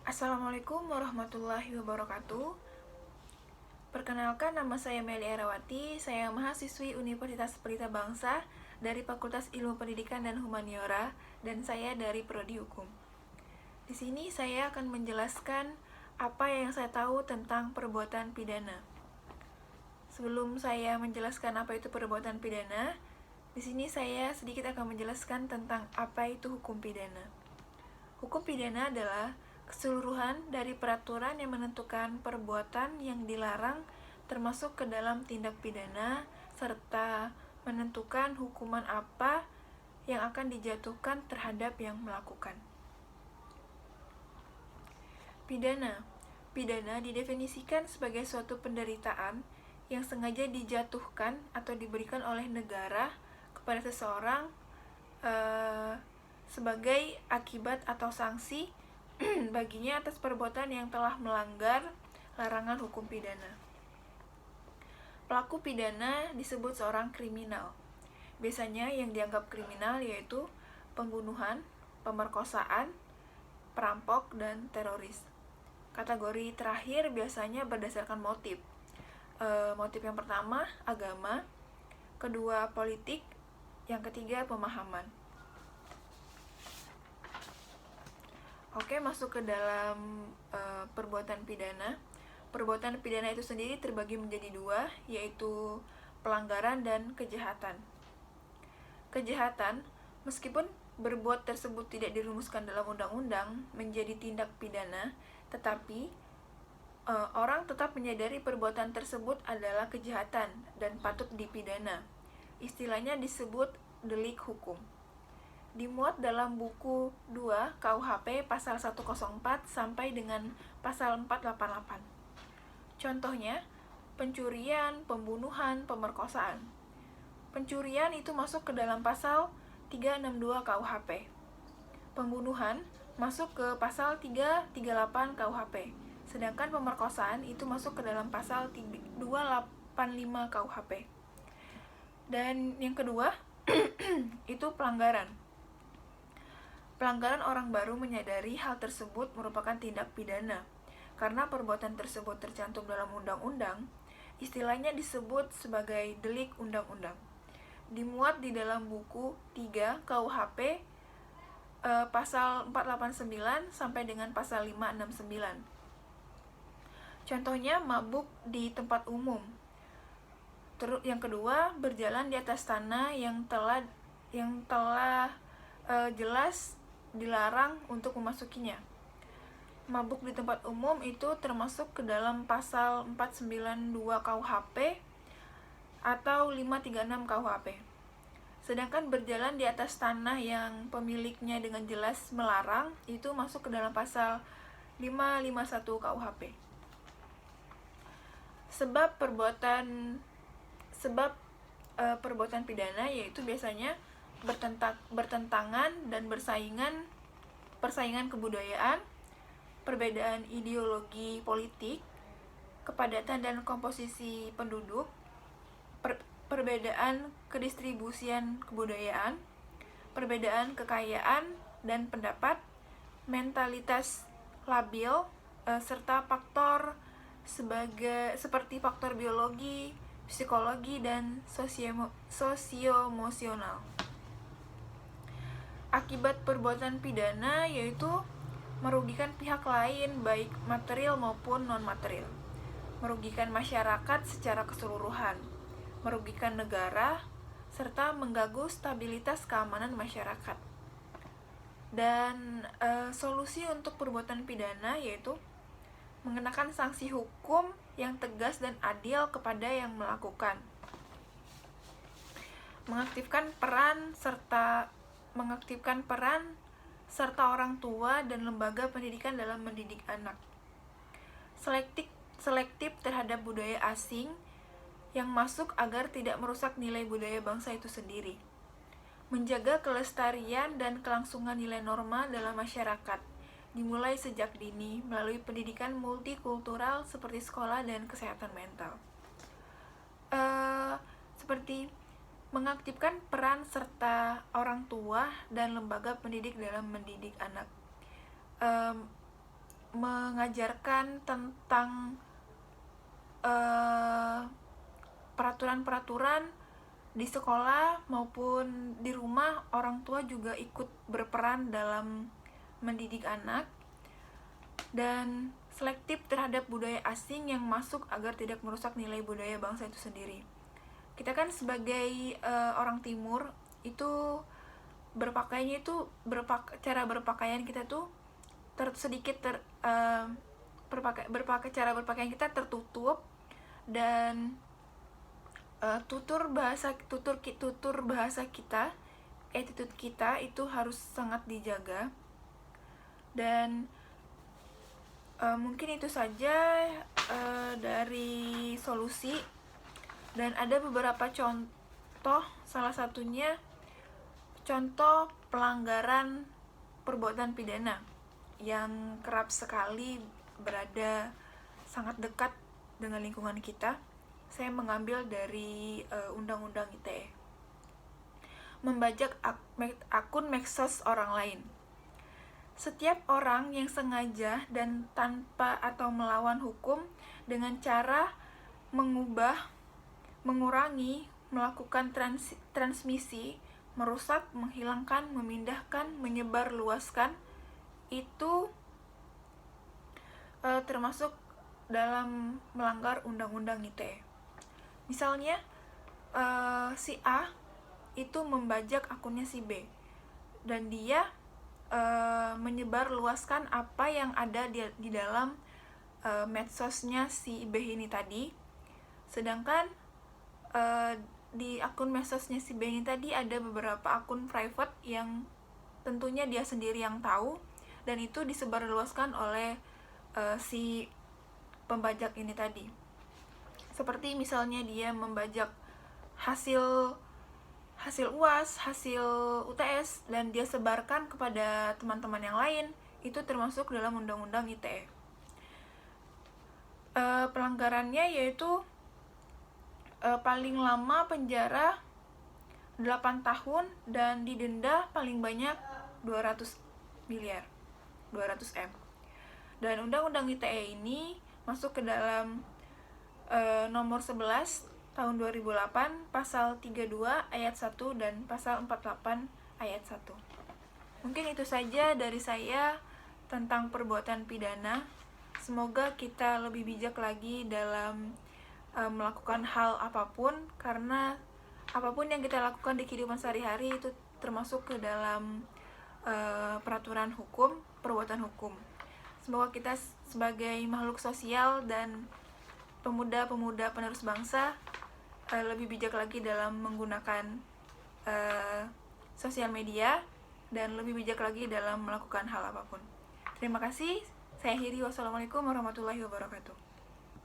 Assalamualaikum warahmatullahi wabarakatuh. Perkenalkan, nama saya Meli Erawati. Saya mahasiswi Universitas Pelita Bangsa dari Fakultas Ilmu Pendidikan dan Humaniora, dan saya dari Prodi Hukum. Di sini saya akan menjelaskan apa yang saya tahu tentang perbuatan pidana. Sebelum saya menjelaskan apa itu perbuatan pidana, di sini saya sedikit akan menjelaskan tentang apa itu hukum pidana. Hukum pidana adalah keseluruhan dari peraturan yang menentukan perbuatan yang dilarang termasuk ke dalam tindak pidana serta menentukan hukuman apa yang akan dijatuhkan terhadap yang melakukan. Pidana. Pidana didefinisikan sebagai suatu penderitaan yang sengaja dijatuhkan atau diberikan oleh negara kepada seseorang sebagai akibat atau sanksi baginya atas perbuatan yang telah melanggar larangan hukum pidana. Pelaku pidana disebut seorang kriminal. Biasanya yang dianggap kriminal yaitu pembunuhan, pemerkosaan, perampok, dan teroris. Kategori terakhir biasanya berdasarkan motif. Motif yang pertama, agama. Kedua, politik. Yang ketiga, pemahaman. Oke, masuk ke dalam perbuatan pidana. Perbuatan pidana itu sendiri terbagi menjadi dua, yaitu pelanggaran dan kejahatan. Kejahatan, meskipun berbuat tersebut tidak dirumuskan dalam undang-undang menjadi tindak pidana, tetapi orang tetap menyadari perbuatan tersebut adalah kejahatan dan patut dipidana. Istilahnya disebut delik hukum. Dimuat dalam buku 2 KUHP pasal 104 sampai dengan pasal 488. Contohnya, pencurian, pembunuhan, pemerkosaan. Pencurian itu masuk ke dalam pasal 362 KUHP. Pembunuhan masuk ke pasal 338 KUHP. Sedangkan pemerkosaan itu masuk ke dalam pasal 285 KUHP. Dan yang kedua, itu pelanggaran. Pelanggaran orang baru menyadari hal tersebut merupakan tindak pidana. Karena perbuatan tersebut tercantum dalam undang-undang, istilahnya disebut sebagai delik undang-undang. Dimuat di dalam buku 3 KUHP pasal 489 sampai dengan pasal 569. Contohnya, mabuk di tempat umum. Yang kedua, berjalan di atas tanah yang telah jelas dilarang untuk memasukinya. Mabuk di tempat umum itu termasuk ke dalam pasal 492 KUHP atau 536 KUHP. Sedangkan berjalan di atas tanah yang pemiliknya dengan jelas melarang itu masuk ke dalam pasal 551 KUHP. Sebab perbuatan pidana yaitu biasanya bertentangan dan persaingan kebudayaan, perbedaan ideologi politik, kepadatan dan komposisi penduduk, perbedaan kedistribusian kebudayaan, perbedaan kekayaan dan pendapat, mentalitas labil, serta faktor seperti faktor biologi, psikologi, dan sosioemosional. Akibat perbuatan pidana yaitu merugikan pihak lain baik material maupun non-material, merugikan masyarakat secara keseluruhan, merugikan negara, serta mengganggu stabilitas keamanan masyarakat. Dan solusi untuk perbuatan pidana yaitu mengenakan sanksi hukum yang tegas dan adil kepada yang melakukan, mengaktifkan peran serta orang tua dan lembaga pendidikan dalam mendidik anak, selektif terhadap budaya asing yang masuk agar tidak merusak nilai budaya bangsa itu sendiri, menjaga kelestarian dan kelangsungan nilai norma dalam masyarakat, dimulai sejak dini melalui pendidikan multikultural seperti sekolah dan kesehatan mental. Seperti mengaktifkan peran serta orang tua dan lembaga pendidik dalam mendidik anak, mengajarkan tentang peraturan-peraturan di sekolah maupun di rumah. Orang tua juga ikut berperan dalam mendidik anak, dan selektif terhadap budaya asing yang masuk agar tidak merusak nilai budaya bangsa itu sendiri. Kita kan sebagai orang timur itu berpakaiannya itu cara berpakaian kita tuh cara berpakaian kita tertutup, dan tutur bahasa kita, attitude kita itu harus sangat dijaga. Dan mungkin itu saja dari solusi, dan ada beberapa contoh. Salah satunya contoh pelanggaran perbuatan pidana yang kerap sekali berada sangat dekat dengan lingkungan kita. Saya mengambil dari Undang-Undang ITE. Membajak akun medsos orang lain. Setiap orang yang sengaja dan tanpa atau melawan hukum dengan cara mengubah, mengurangi, melakukan transmisi, merusak, menghilangkan, memindahkan, menyebarluaskan, itu termasuk dalam melanggar Undang-Undang ITE. Misalnya si A itu membajak akunnya si B, dan dia menyebarluaskan apa yang ada di dalam medsosnya si B ini tadi. Sedangkan di akun medsosnya si B ini tadi ada beberapa akun private yang tentunya dia sendiri yang tahu, dan itu disebarluaskan oleh si pembajak ini tadi. Seperti misalnya dia membajak hasil UAS, hasil UTS, dan dia sebarkan kepada teman-teman yang lain, itu termasuk dalam Undang-Undang ITE. Pelanggarannya yaitu paling lama penjara 8 tahun dan didenda paling banyak 200 M. Dan Undang-Undang ITE ini masuk ke dalam nomor 11 tahun 2008, pasal 32 ayat 1 dan pasal 48 ayat 1. Mungkin itu saja dari saya tentang perbuatan pidana. Semoga kita lebih bijak lagi dalam melakukan hal apapun, karena apapun yang kita lakukan di kehidupan sehari-hari itu termasuk ke dalam peraturan hukum, perbuatan hukum. Semoga kita sebagai makhluk sosial dan pemuda-pemuda penerus bangsa lebih bijak lagi dalam menggunakan sosial media, dan lebih bijak lagi dalam melakukan hal apapun. Terima kasih. Saya akhiri. Wassalamualaikum warahmatullahi wabarakatuh.